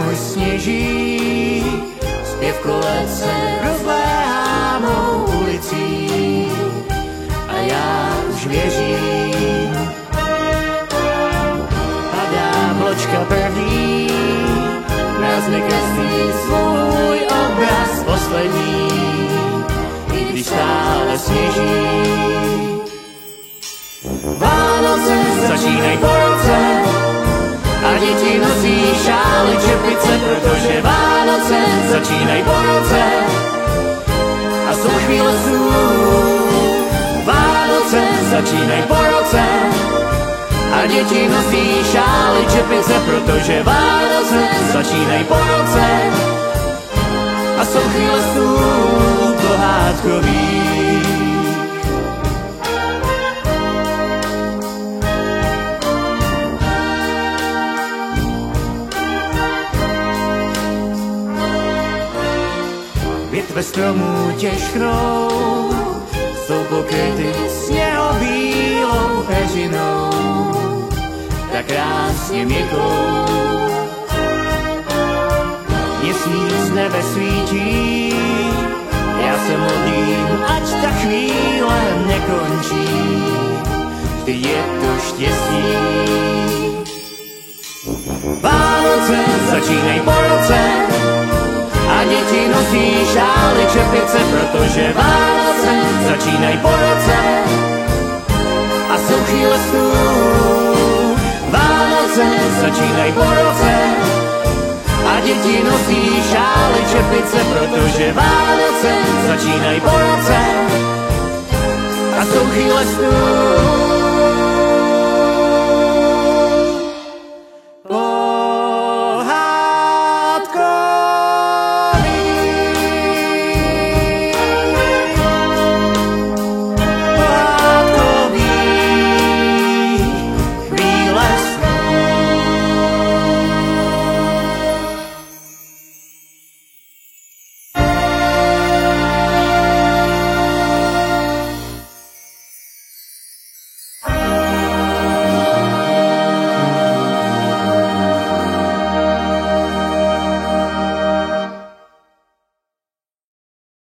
můj sněžík, zpěv kolece rozléhá mou ulicí a já už věřím. Padá vločka první, nás nekreslí svůj obraz poslední, i když stále sněží. Vánoce začínají po roce a děti nosí šály, čepice, protože Vánoce začínají po roce a jsou chvíle snů. Vánoce začínají po roce a děti nosí šály, čepice, protože Vánoce začínají po roce a jsou chvíle snů pohádkových. Větve stromů těžknou jsou pokryty sněhobílou peřinou, tak krásně měkkou. Měsíc nebe svítí, já se modlím, ať ta chvíle nekončí, vždy je to štěstí. Vánoce začínají po roce a děti nosí šály, čepice, protože Vánoce začínají po roce a jsou chvíle snů. Vánoce začínají po roce a děti nosí šály, čepice, protože Vánoce začínají po roce a jsou chvíle snů.